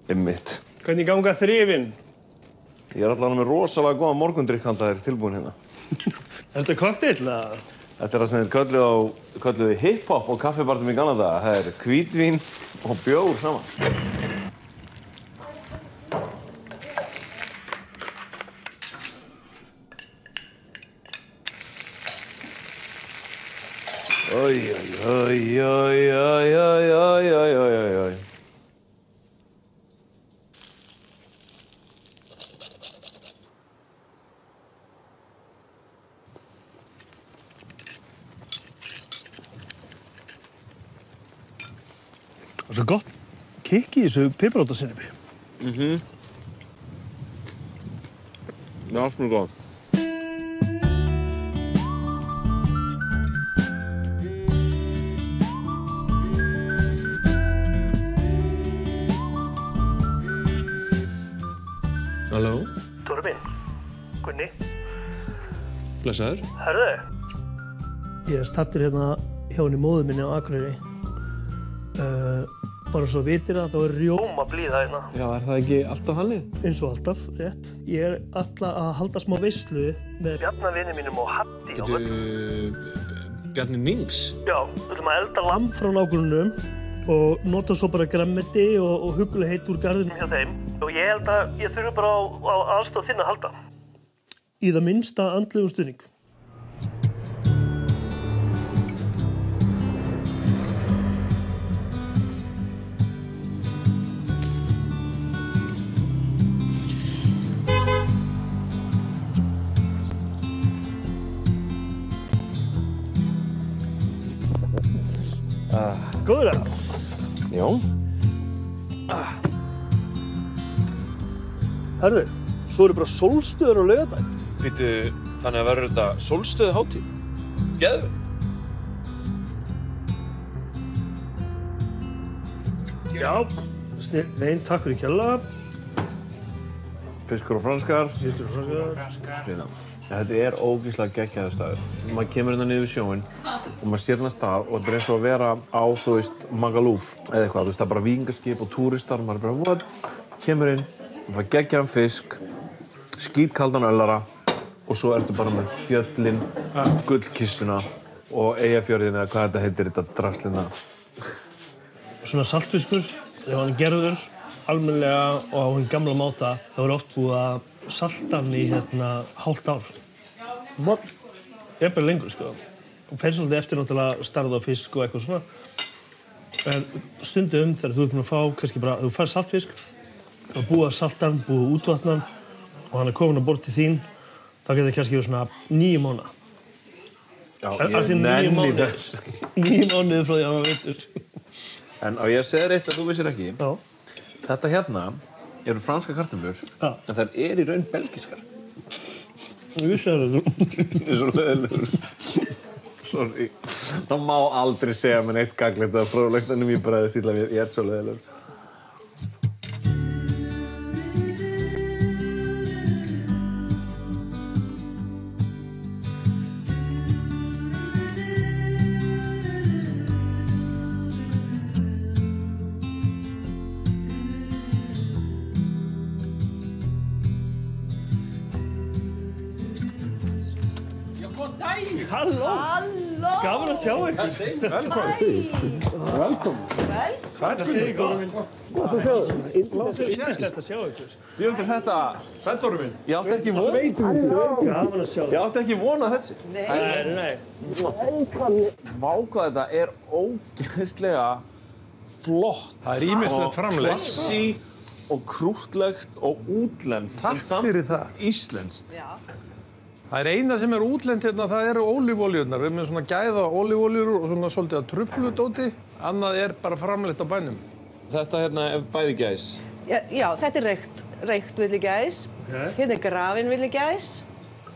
Einmitt. Hvernig ganga þrifin? Ég allavega með rosalega góðan morgundrykk handa þér tilbúin hérna. Er þetta kokteil, eða? Þetta það sem þeir kölluðu hip-hop og kaffibarnum í gamla daga. Það hvítvín og bjór saman. Oj. Það er svo gott kikk í þessu piparótasinnepi. Það er allt mjög góð. Halló? Torfinn, Gunni. Blessaður? Herðu? Ég stattur hérna hjá henni móður minni á Akureyri. Bara svo vitir það, þá er rjóma blíða hérna. Já, er það ekki alltaf þannig? Eins og alltaf, rétt. Ég er alltaf að halda smá veislu með Bjarnavini mínum og Haddi á völdum. Bjarni Nings? Já, við ætlum að elda lamb frá nágrunum og nota svo bara grammeti og huggulegheit úr garðinum hjá þeim. Og ég held að ég þurfi bara á aðstoð þinn að halda. Í það minnsta andlegum stuðning. Góður það? Já. Herðu, svo eru bara sólstöður á laugardaginn. Býtu, þannig að verður þetta sólstöðuhátíð? Geðveikt. Já, nein, takk fyrir kjalla. Fiskur og franskar. Fiskur og franskar. Þetta er ógeðslega geggjaður staður. Maður kemur hérna niður við sjóinn og maður sér hérna stað og þetta er eins og að vera á, þú veist, Magaluf eða eitthvað. Þú veist, það er bara víkingaskip og túristar. Maður er bara, what? Kemur inn, það er geggjaðan fisk, skítkaldan öllara og svo ertu bara með fjöllin, gullkistuna og Eyjafjörðin eða hvað þetta heitir, þetta draslina. Svona saltfiskur, ef hann er gerður almennilega og á hinn gamla máta, þá er oft búið að salta hann í hálft ár. Ég er bara lengur, sko. Og fer svolítið eftir náttúrulega stærð á fisk og eitthvað svona. En stundum þegar þú ert búin að fá, kannski bara, þú fær saltfisk, þá er búið að salta hann, búið að útvatna hann og hann er komin að borð til þín, þá getur það kannski verið svona 9 mánaða. Já, ég nenni þess. 9 mánuði frá því að hann var veittur. En á ég að segja eitt sem þú vissir ekki. Já. Þetta hérna eru franska kartöflur, en þær eru í raun belgískar. Ég vissi það. Ég er svo leiðilegur. Sorry. Það má aldrei segja mér neitt gagnlegt eða fróðlegt en ég bara stíla mér. Ég er svo leiðilegur. Halló! Gaman að sjá ykkur. Velkomin. Velkomin. Hvað segir góðum minn? Yndislegt að sjá ykkur. Björn, þetta, Svendóru minn. Ég átti ekki von. Gaman að sjá ykkur. Ég átti ekki von að þessu. Nei. Vá hvað þetta er ógeðslega flott. Það er ýmislegt framleitt. Klassi og krúttlegt og útlenskt. Takk fyrir það. Íslenskt. Það er eina sem er útlent hérna, það eru ólífóljurnar. Við erum með svona gæða ólífóljur og svona svolítið að trufludóti. Annað er bara framleitt á bænum. Þetta hérna er bæði gæs. Já, þetta er reykt villigæs. Hérna er grafinn villigæs.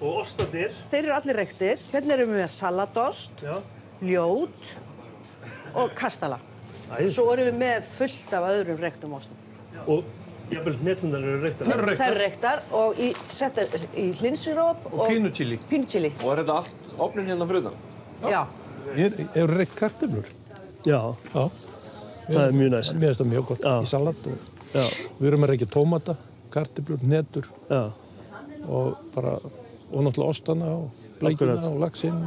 Og ostarnir. Þeir eru allir reyktir. Hérna erum við með salatost, ljót og kastala. Svo erum við með fullt af öðrum reyktum ostum. Og jafnvel hnetlunar eru reyktar. Það eru reyktar og settar í hlinsíróp og pínuchili. Pínuchili. Og er þetta allt ofnin hérna fyrir utan? Já. Eru reykt kartöflur? Já. Það er mjög næs. Mér finnst það mjög gott í salat og Já. Við erum að reykja tómata, kartöflur, hnetur Já. og náttúrulega ostana og bleikina Akkurat. og laxinn.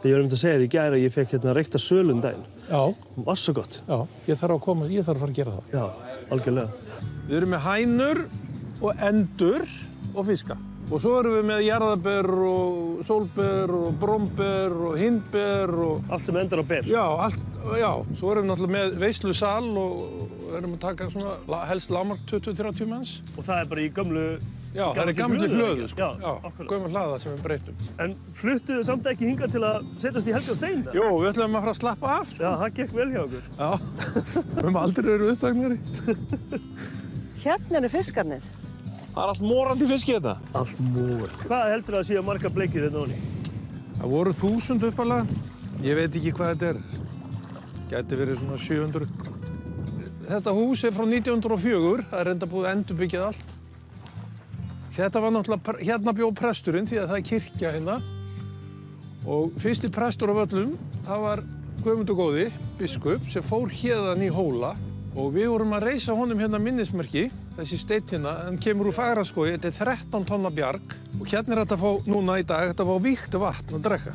Ég var að segja þér í gær að ég fekk hérna reykta sölun daginn. Já, Hún var svo gott. já, ég þarf að fara að gera það. Já, algjörlega. Við erum með hænur og endur og fiska. Og svo erum við með jarðaber og sólber og bromber og hindber og... Allt sem endar á ber. Já, svo erum við náttúrulega með veislusal og erum að taka svona helst lágmark 20-30 manns. Og það er bara í gömlu... Já, það er gamli hlöðu, sko. Já, akkurat. Gömul hlaða sem við breytum. En fluttuðu samt ekki hingað til að setjast í Helga Stein? Jú, við ætlum að fara að slappa af. Já, það gekk vel hjá okkur. Já, við höfum aldrei verið upptaknari. Hérna eru fiskarnir. Það er allt morandi fiski þetta. Allt mór. Hvað heldur það að séu margar bleikir hérna ofan í? Það voru 1000 uppalega. Ég veit ekki hvað þetta er. Gæti verið svona 700. Þetta hús er frá 1904. Það er enda búið endurbyggjað allt. Þetta var náttúrulega, hérna bjó presturinn því að það er kirkja hérna. Og fyrsti prestur af öllum, það var Guðmundur góði, biskup, sem fór héðan í Hóla. Og við vorum að reisa honum hérna minnismerki, þessi steinn hérna, hann kemur úr Fagraskógi, þetta er 13 tonna bjarg. Og hérna er þetta að fá, núna í dag, þetta að fá vígt vatn að drekka.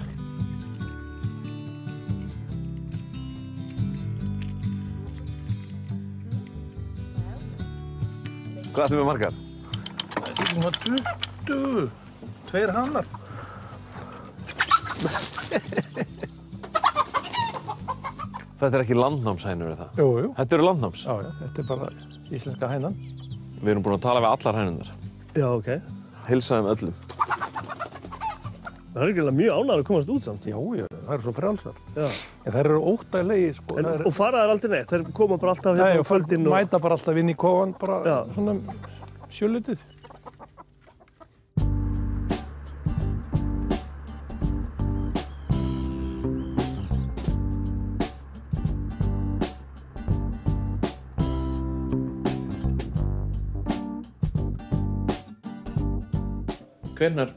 Hvað ætlum við margar? Svona 20, 2 hanar. Þetta er ekki landnámshænur, er það? Jú, jú. Þetta eru landnáms? Já, þetta er bara íslenska hænan. Við erum búin að tala við allar hænundar. Já, ok. Heilsaðum öllum. Það er ekki mjög ánægður að komast út samt. Já, það eru svo frjálsar. Já. En þær eru óttægilegi, sko. Og fara þær aldrei neitt? Þær koma bara alltaf hérna á kvöldin og... Mæta bara alltaf inn í kofan, bara svona sjölutið. Hvenær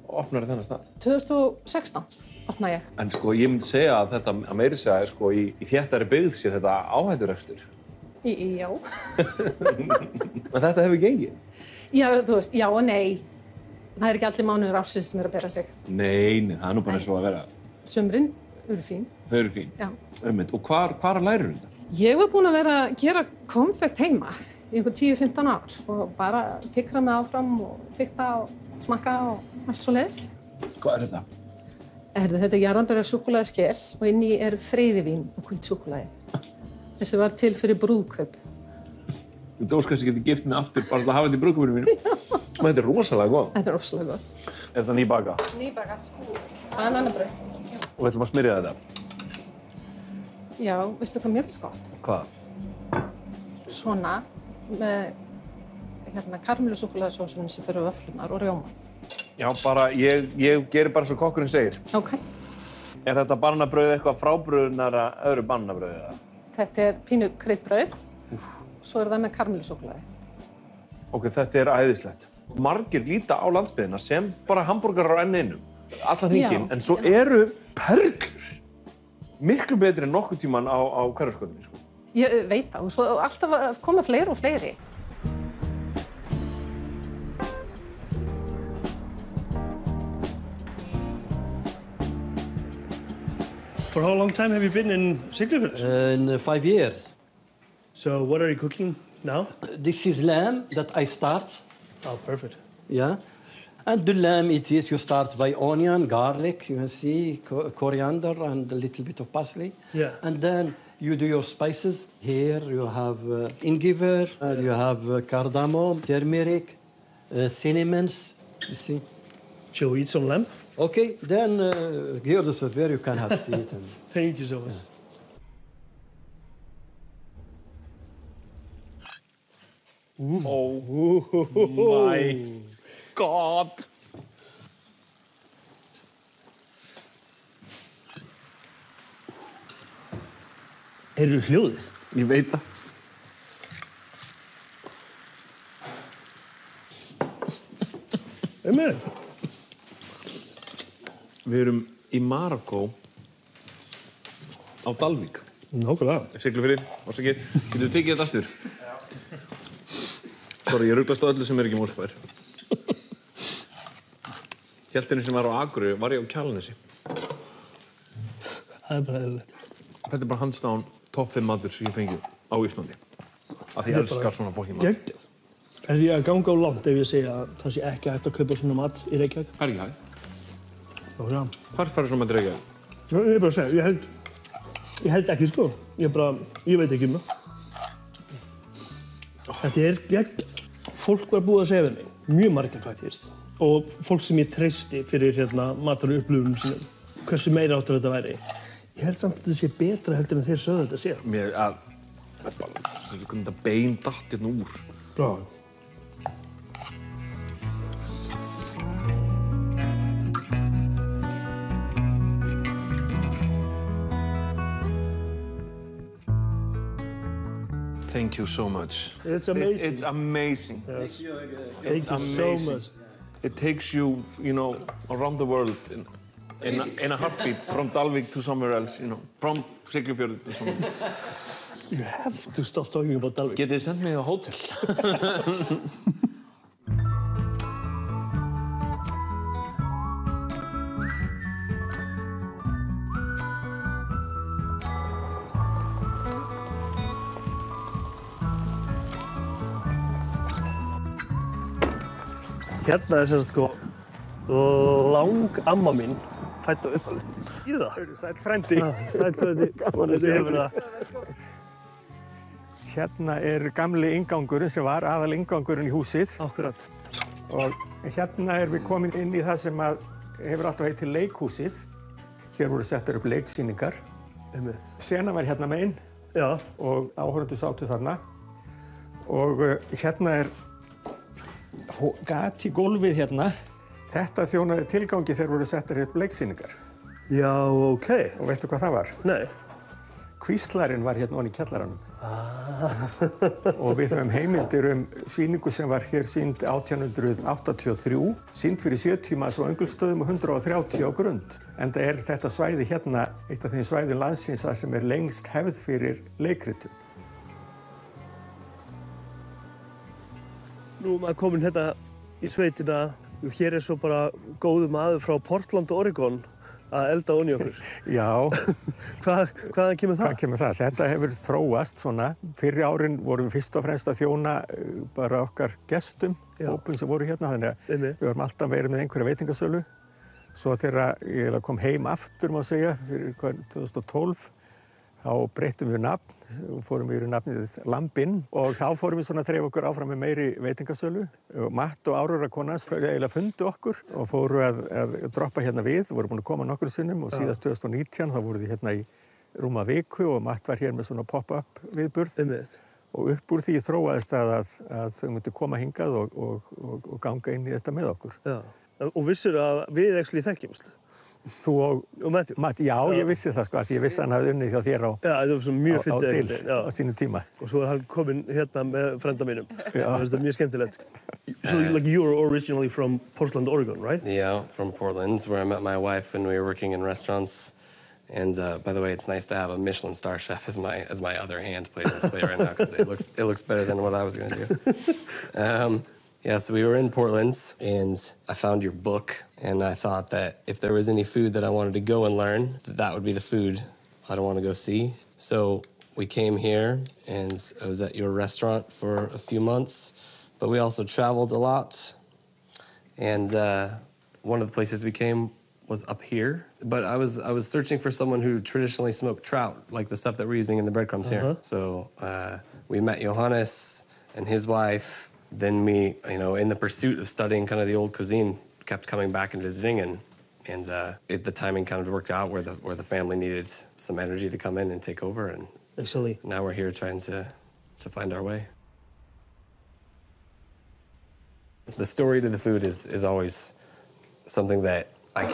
opnar þennan stað? 2016 opnaði ég. En sko, ég myndi segja að þetta að meiri segja, sko, í þéttari byggð sé þetta áhætturekstur. Já. En þetta hefur gengið? Já, þú veist, já og nei. Það er ekki allir mánuður ársins sem eru að bera sig. Nei, það er nú bara eins og að vera. Sumrin eru fín. Þau eru fín? Já. Og hvar lærir þetta? Ég var búin að vera að gera konfekt heima í einhver 10-15 ár og bara fikra mig áfram og fikta og smakka og allt svo leiðis. Hvað er þetta? Þetta er jarðarberja súkkulaðiskel og inni er freyðivín og hvítt súkkulaði. Þessi var til fyrir brúðkaup. Þú óskast ekki gift mig aftur bara til að hafa þetta í brúðkaupinu mínu. Men þetta er rosalega góð. Þetta er rosalega góð. Er þetta nýbaka? Nýbaka. Bananabrauð. Og við ætlum að smyrja þetta. Já, veistu hvað mér finnst gott? Hvað? Svona með karmelusúkkulaðisósunum sem fyrir vöfflunar og rjóma. Já, bara, ég gerir bara eins og kokkurinn segir. Ok. Er þetta bananabrauð eitthvað frábrugðnara öðru bananabrauði eða? Þetta er pínu kryddbrauð. Svo er það með karmelusúkkulaði. Ok, þetta er æðislegt. Margir líta á landsbyggðina sem bara hambúrgarar á N1, allan hringinn, en svo eru perlur miklu betri en nokkuð tíman á Hverfisgötunni, sko. Ég veit það, og svo alltaf að koma fleiri og fleiri. For how long time have you been in Siglufjörður? In 5 years. So what are you cooking now? This is lamb that I start. Oh, perfect. Yeah. And the lamb, you start by onion, garlic, you can see, coriander and a little bit of parsley. Yeah. And then you do your spices. Here you have engiver, you have cardamom, turmeric, cinnamons, you see. Shall we eat some lamb? Okay, then here is where you can have seat. And Thank you so much. Oh my god! Heyrðu hljóðið? Ég veit það. Með þetta? Við erum í Marokkó á Dalvík. Nákvæmlega. Siglufirði, ásakið. Getum við tekið þetta aftur? Sorry, ég ruglast á öllu sem ekki Mosfær. Hélt einu sem var á Akureyri, var ég á Kjalarnesi. Það bara eðlilegt. Þetta bara hands down topp 5 matur sem ég fengi á Íslandi. Af því ég elskar svona fucking mat. Geggjað. Er ég að ganga á langt ef ég segja að það sé ekki hægt að kaupa svona mat í Reykjavík? Það ekki hægt. Já. Hvar færðu svona mat í Reykjavík? Ég er bara að segja, ég held ekki sko. Ég veit ekki það. Þetta geggjað. Fólk var búið að segja við mig, mjög margir faktist. Og fólk sem ég treysti fyrir matarupplifunum sínum. Hversu meira áttur þetta væri. Ég held samt að þetta sé betra heldur en þeir sögðu þetta sér. Þetta bein datt hérna úr. Já. Thank you so much. It's amazing. It's amazing. Yes. It's amazing. So much. It takes you, around the world in a heartbeat, from Dalvík to somewhere else, from Siglufjörður to somewhere. You have to stop talking about Dalvík. Getið þið sendt mig á hótel? Hérna sem sagt sko langamma mín fædd á Uppáli. Í það. Sæll frændi. Sæll frændi. Vonandi hefur það. Hérna gamli inngangurinn sem var aðal inngangurinn í húsið. Akkurat. Og hérna við komin inn í það sem hefur átt að heita leikhúsið. Hér voru settar upp leiksýningar. Senan var hérna megin. Já. Og áhorfendur sátu þarna. Og hérna gat í gólfið hérna. Þetta þjónaði tilgangi þegar voru settar upp leiksýningar. Já, ok. Og veistu hvað það var? Nei. Kvíslarinn var hérna ofan í kjallaranum. Og við höfum heimildir sýningu sem var hér sýnd 1883, sýnd fyrir 70 manns á Öngulsstöðum og 130 á Grund. Enda þetta svæði hérna eitt af þeim svæðum landsins þar sem lengst hefð fyrir leikritum. Nú er maður komin hérna í sveitina og hér svo bara góður maður frá Portland, Oregon að elda onni okkur. Já. Hvaðan kemur það? Hvaðan kemur það? Þetta hefur þróast svona. Fyrri árin vorum við fyrst og fremst að þjóna bara okkar gestum, hópum sem voru hérna, þannig að við vorum alltaf verið með einhverja veitingasölu. Svo þegar ég kom heim aftur, má segja, fyrir 2012, þá breyttum við nafn og fórum við í nafnið Lambinn og þá fórum við svona að þreifa okkur áfram með meiri veitingasölu. Matt og Áróra konans eiginlega fundu okkur og fóru að droppa hérna við, voru búin að koma nokkrum sinnum og síðast 2019 þá voru þið hérna í rúma viku og Matt var hér með svona pop-up viðburð. Og upp úr því þróaðist að þau myndu koma hingað og ganga inn í þetta með okkur. Já. Og vissir að við actually þekkjumst? Þú og Matt, já, ég vissi það sko, því ég vissi að hann hafði unnið hjá þér á sínum tíma. Og svo hann kominn hérna með frænda mínum. Það er mjög skemmtilegt. So you were originally from Portland, Oregon, right? Yeah, from Portland, where I met my wife when we were working in restaurants. And by the way, it's nice to have a Michelin star chef as my other hand plate on display right now because it looks better than what I was going to do. Yeah, so we were in Portland, and I found your book, and I thought that if there was any food that I wanted to go and learn, that would be the food I'd want to go see. So we came here, and I was at your restaurant for a few months, but we also traveled a lot. And one of the places we came was up here, but I was searching for someone who traditionally smoked trout, like the stuff that we're using in the breadcrumbs here. So we met Johannes and his wife. Then we, in the pursuit of studying kind of the old cuisine, kept coming back and visiting, and the timing kind of worked out where the family needed some energy to come in and take over, and now we're here trying to find our way. The story to the food is always something that I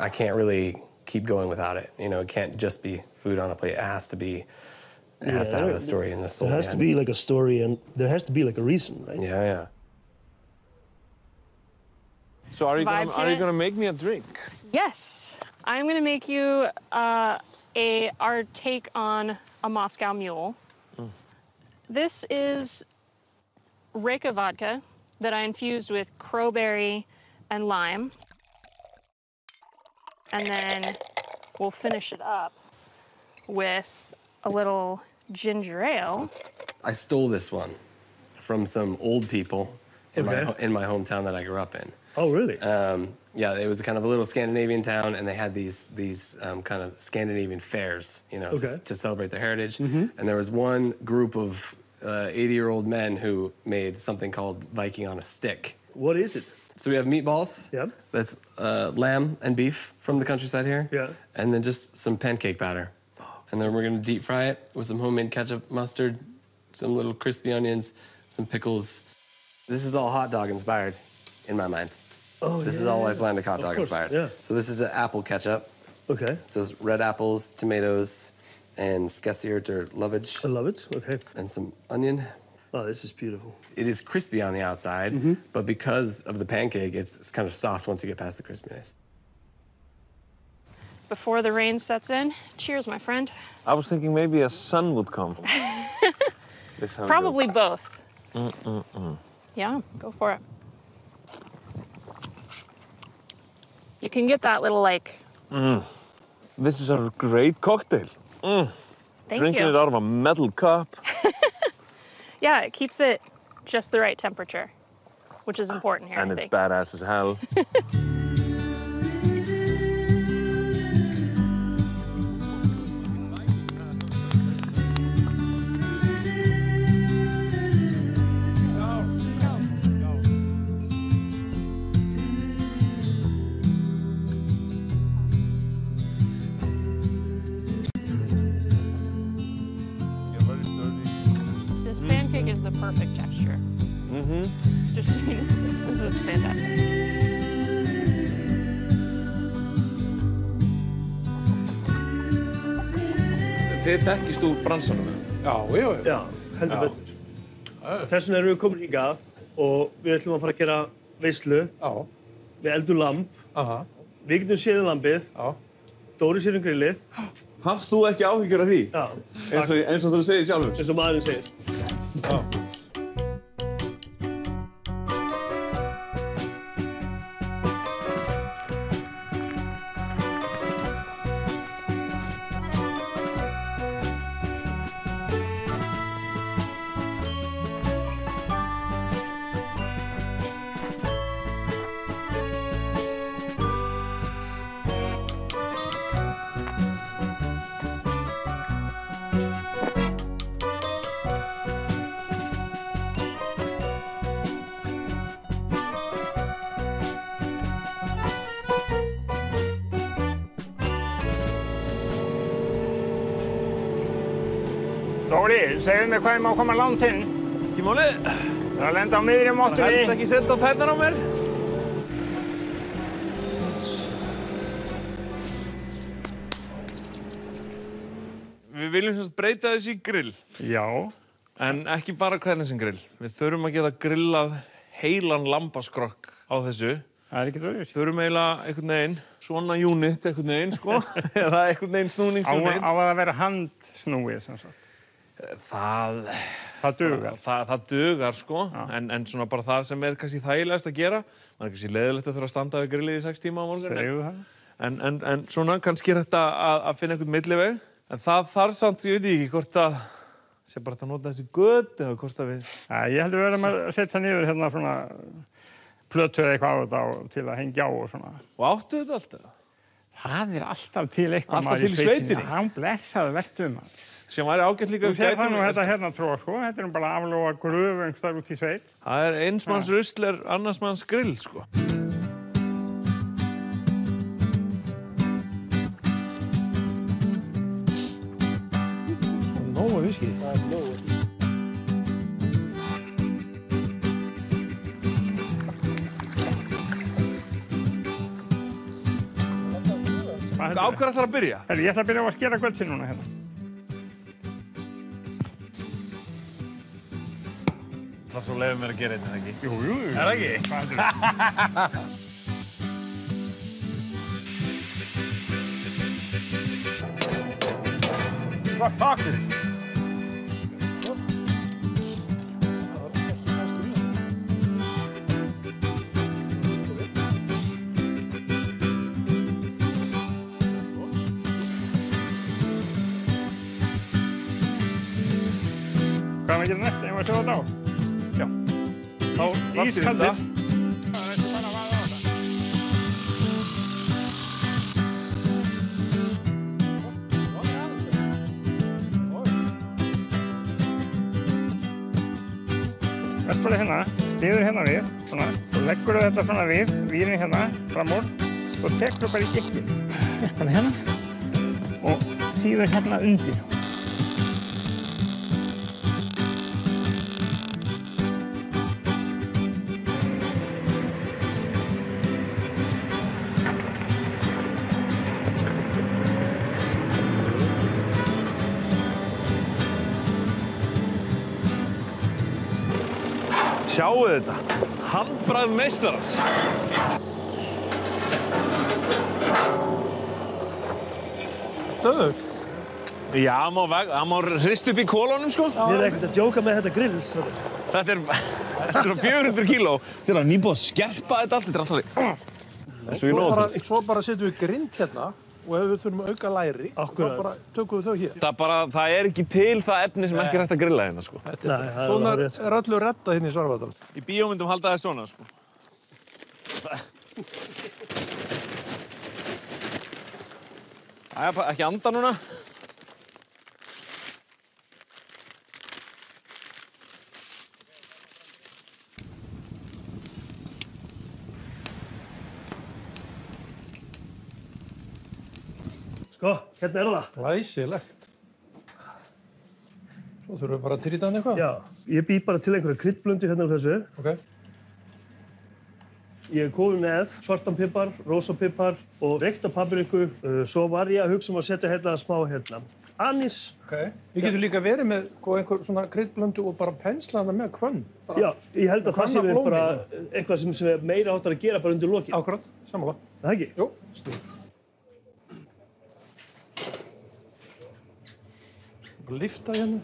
can't really keep going without it. It can't just be food on a plate. It has to be. It has to have a story and a soul. There has to be like a story, and there has to be like a reason, right? Yeah. So are you gonna make me a drink? Yes, I'm gonna make you our take on a Moscow Mule. This is Reyka vodka that I infused with crowberry and lime. And then we'll finish it up with a little ginger ale. I stole this one from some old people in my hometown that I grew up in. Oh, really? Yeah, it was kind of a little Scandinavian town, and they had these kind of Scandinavian fairs, you know, to celebrate their heritage. And there was one group of 80-year-old men who made something called Viking on a stick. What is it? So we have meatballs. Yep. That's lamb and beef from the countryside here. Yeah. And then just some pancake batter. And then we're gonna deep fry it with some homemade ketchup, mustard, some little crispy onions, some pickles. This is all hot dog inspired, in my mind. Oh, This is all Icelandic hot dog inspired. Yeah. So this is an apple ketchup. Okay. So it's red apples, tomatoes, and skessiert or lovage. I love it. Okay. And some onion. Oh, this is beautiful. It is crispy on the outside, but because of the pancake, it's kind of soft once you get past the crispiness. Before the rain sets in, cheers, my friend. I was thinking maybe a sun would come. This sounds Probably both. good. Yeah, go for it. You can get that little, like... This is a great cocktail. Thank Drinking you. it out of a metal cup. Yeah, it keeps it just the right temperature, which is important here, And I it's think. badass as hell. This pancake is the perfect texture. Just so you know, this is fantastic. Þið þekkist úr bransanum? Já, Já, heldur betur. Þess vegna erum við komin hingað og við ætlum að fara að gera veislu. Já. Við eldum lamb. Aha. Við getum séð lambið. Já. Dóri sér grillið. Hafð þú ekki áhyggjur af því? Já. Eins og þú segir sjálfur? Eins og maðurinn segir. Já. Dóri, segðu mér hvað ég má koma langt inn. Ekki máli. Það er að lenda á miðri móttunni. Helst ekki setja á tætnar á mér. Við viljum semst breyta þessu í grill. Já. En ekki bara hvernig sem grill. Við þurfum að geta grillað heilan lambaskrokk á þessu. Það er ekki dörfis. Þurfum eiginlega einhvern veginn, svona unit einhvern veginn, sko. Eða einhvern veginn snúningsunit. Á að vera handsnúið, sem sagt. Það dugar. Það dugar, sko. En svona bara það sem er kannski þægilegast að gera. Man er kannski leiðilegt að þurfa að standa við grillið í 6 tíma á morgun. Segðu það. En svona kannski er þetta að finna einhvern milliveg. En það þarf samt, ég veit ekki hvort að sé bara að nota þessi gött eða hvort að við... Ég heldur við verðum að setja niður hérna svona plötu eða eitthvað á þetta til að hengja á og svona. Og áttu þetta alltaf? Það er alltaf til eitthvað Alltaf til í sveitinni? Hann blessaði verðum maður. Sem væri ágætt líka... Þú sér það nú þetta hérna tróð, sko. Þetta er bara aflóa gröfu einhverstaðar út í sveit. Það er eins manns rusl er annars manns grill, sko. Nóa viski. Það er nóg. Á hverju ætlar að byrja? Ég ætla að byrja á að skera göttin núna hérna. Það svo leiður mér að gera þetta, ekki? Jú. Er það ekki? Hvað takk fyrir? Hvað maður gerir næst? Ég var að sjóða þetta á. Já. Þá Ískaldir. Verðsfæli hérna, stiður hérna við, svona, svo leggur þetta svona við, vírinn hérna, fram úr, og tekur bara í gikki. Verðsfæli hérna, og síður hérna undir. Sjáu þetta, handbragð meistarans. Stöðugt. Já, það má rist upp í kolónum, sko. Ég er ekkert að djóka með þetta grill, strákar. Þetta er 400 kíló. Þetta er nýbúið að skerpa þetta allt, þetta er alltaf eins og ég nóg því. Svo bara setjum við grind hérna og ef við þurfum að auka læri, þá bara tökum við þau hér. Það er ekki til það efni sem ekki er hægt að grilla hérna, sko. Svona er öllu reddað hérna í Svarfaðardal. Í bíómyndum halda það svona, sko. Æja, ekki anda núna. Sko, hérna er það. Glæsilegt. Svo þurfum við bara að trýta hann eitthvað? Já, ég bý bara til einhverja kryddblöndu hérna úr þessu. Ok. Ég hef komið með svartan pipar, rósapipar og reykta papriku. Svo var ég að hugsa að setja hérna smá anís. Ok. Við getum líka verið með einhver svona kryddblöndu og bara pensla hana með hvönn. Já, ég held að það sé bara eitthvað sem er meira áttar að gera bara undir lokin. Akkurat, sammála. Það ekki? Jú. Lyfta hérna.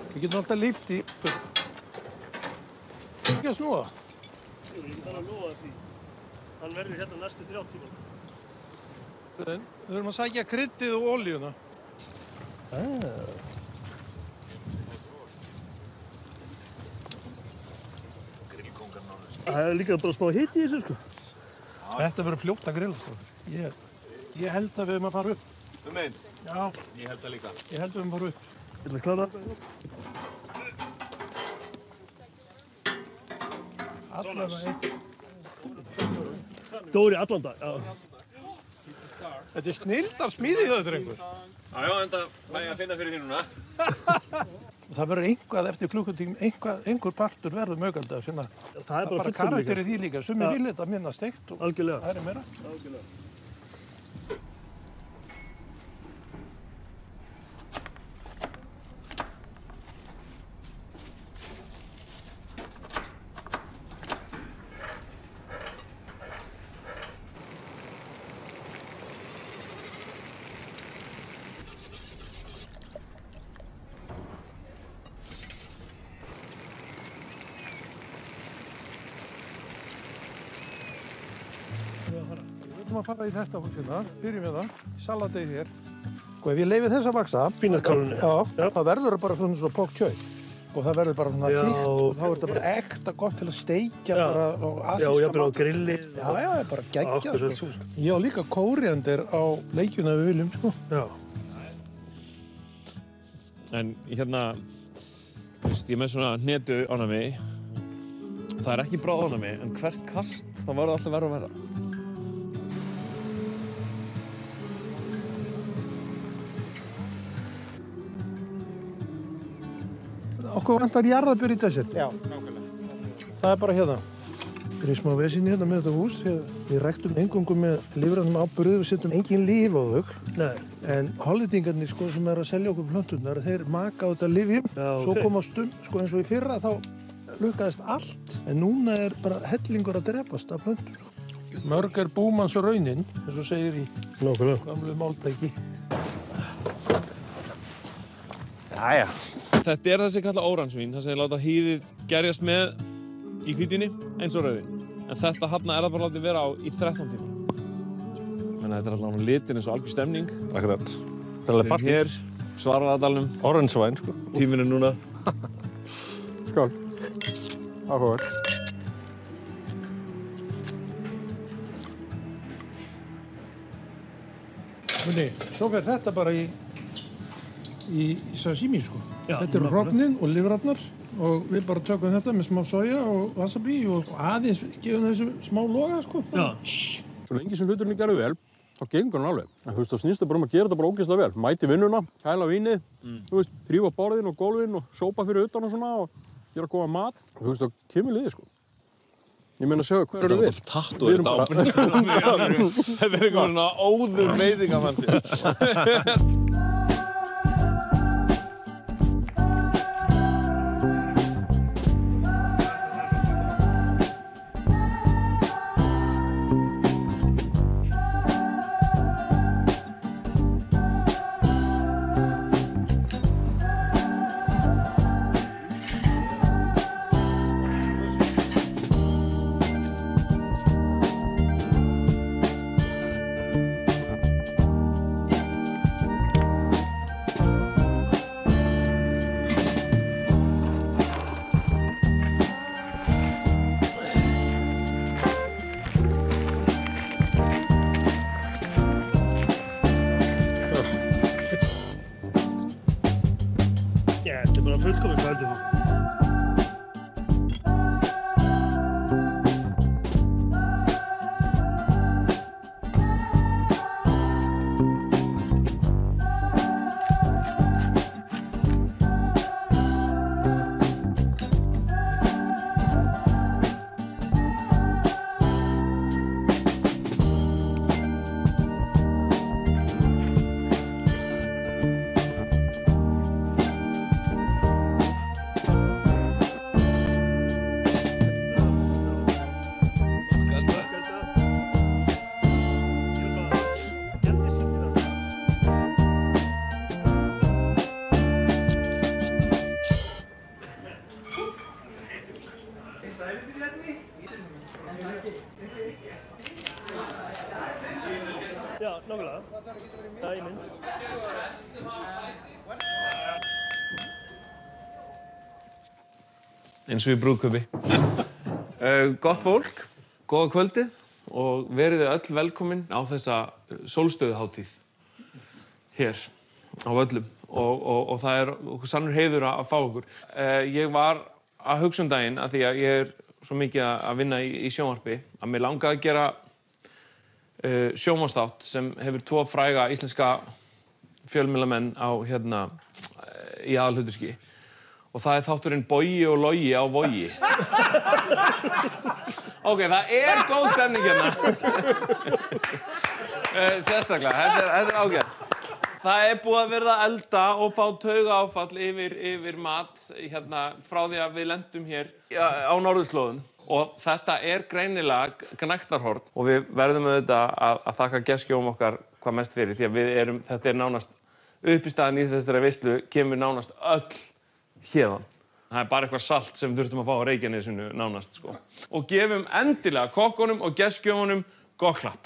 Við getum alltaf lyft í. Ekki að snúa. Jú, ég þarf að lofa því. Hann verður hérna næstu 3 tíma. Við þurfum að sækja kryddið og olíuna. Það er líka bara smá hiti í þessu, sko. Þetta verður fljótt að grillast. Ég held að við erum að fara upp. Um einn? Já. Ég held það líka. Ég held að við erum að fara upp. Ég ætla að klára þetta. Allavega einn. Dóri allan dag, já. Þetta er snilldar smíði hjá þetta einhver. Já, enda fæ ég að finna fyrir því núna. Það verður einhvað eftir klukkutíma, einhver partur verður mögaldað sem að það er bara karakter í því líka. Sumir vilja þetta minna steikt og algjörlega. Það er meira. Algjörlega. Við ætlum að fara í þetta hús hérna, byrjum við það, salatið hér. Sko ef ég leyfi þess að vaksa, þá verður það bara svona pok choi. Og það verður bara svona þykkt og þá er þetta bara ekta gott til að steikja bara á asíska mat. Já, jafnvel á grilli. Já, bara geggjað sko. Ég á líka kóríander á leikjuna við viljum sko. Já. En hérna, ég er með svona hnetu ánæmi. Það er ekki bráð ánæmi, en hvert kast þá verður alltaf verra og verra. Okkur vantar jarðabjör í desert. Já, nákvæmlega. Það er bara hérna. Það er smá vesinni hérna með þetta hús. Við ræktum eingöngu með lífrænum áburði, við setjum engin lyf á þau. Nei. En hollendingarnir sko, sem er að selja okkur plönturnar, þeir maka á þetta lyfjum. Svo kom á stund, sko eins og í fyrra þá lukkaðist allt. En núna er bara hellingur að drepast af plöntur. Mörg er búmanns raunin, eins og segir í gamlu máltæki. Jæja. Þetta er þessi kalla óransvín, það sem þið láta hýðið gerjast með í hvítinni eins og rauðin. En þetta hérna er það bara látið vera á í 13 tíma. Þannig að þetta allavega litin eins og algjör stemning. Akkurat. Það er partí. Hér, Svarfaðardalnum. Orange wine, sko. Tíminn núna. Skál. Áhugavert. Svo fer þetta bara í sashimi, sko. Þetta eru hrognin og lifrarnar og við bara tökum þetta með smá soja og wasabi og aðeins gefum þessu smá loga, sko. Já. Svo lengi sem hluturinn gerðu vel, þá gengur hann alveg. En þú veist, þá snýst það bara að gera þetta bara ógeðslega vel. Mæti vinnuna, kæla vínið, þú veist, þrífa borðin og gólfin og sópa fyrir utan og svona og gera góða mat. Þú veist, þá kemur liðið, sko. Ég meina að segja, hver eru við? Þetta er eitthvað svona óður veitingamann sér. Fullkomið kvöldið. Já, nákvæmlega. Það er mynd. Eins og í brúðkaupi. Gott fólk, góða kvöldið og verið þið öll velkomin á þessa sólstöðuhátíð hér á Völlum og það er okkur sannur heiður að fá okkur. Ég var að hugsa daginn að því að ég er svo mikið að vinna í sjónvarpi að mér langaði að gera sjónvarpsþátt sem hefur tvo fræga íslenska fjölmiðlamenn á í aðalhlutverki og það er þátturinn Bogi og Logi á Vogi. Ok, það er góð stemning hérna. Sérstaklega, þetta er ágætt. Það er búið að verða að elda og fá taugaáfall yfir mat frá því að við lendum hér á norðurslóðum. Og þetta er greinilega gnægtarhorn og við verðum auðvitað að þakka gestgjöfum okkar hvað mest fyrir því að þetta er nánast uppistaðan í þessari veislu kemur nánast öll héðan. Það er bara eitthvað salt sem við þurftum að fá á Reykjanesinu nánast sko. Og gefum endilega kokkunum og gestgjöfunum gott klapp.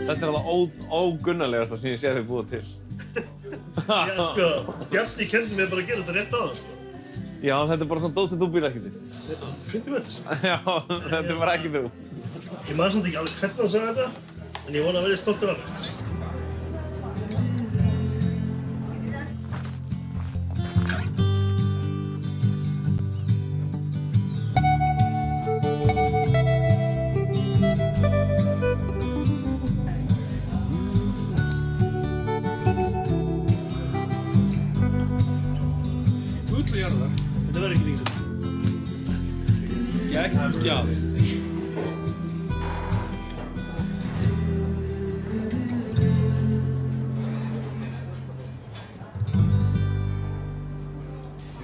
Þetta er það ógunnarlegasta sem ég sé þau búið til. Já, sko, Bjarni kenndi mér bara að gera þetta rétt á það, sko. Já, þetta er bara svona dót sem þú býr ekki til. Fyndi með þess. Já, þetta er bara ekki þú. Ég maður samt ekki alveg hvernig hann sagði þetta, en ég vona að verði stoltur af þetta. Þetta verður ekki líka.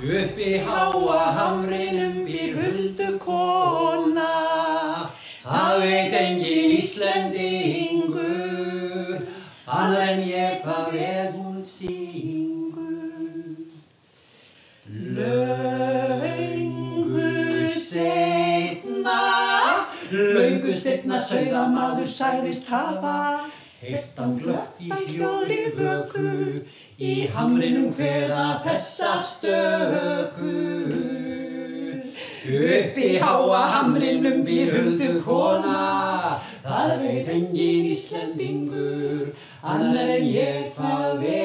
Uppi háa hamrinum býr huldukona, það veit enginn Íslendingur, annar en ég hvað vel hún syngur. Löngu seinna sauðamaður sagðist hafa heyrt hann glöggt í hljóðri vöku, í hamrinum kveða þessa stöku. Uppi háa hamrinum býr huldukona, það veit enginn Íslendingur, annar en ég hvað vel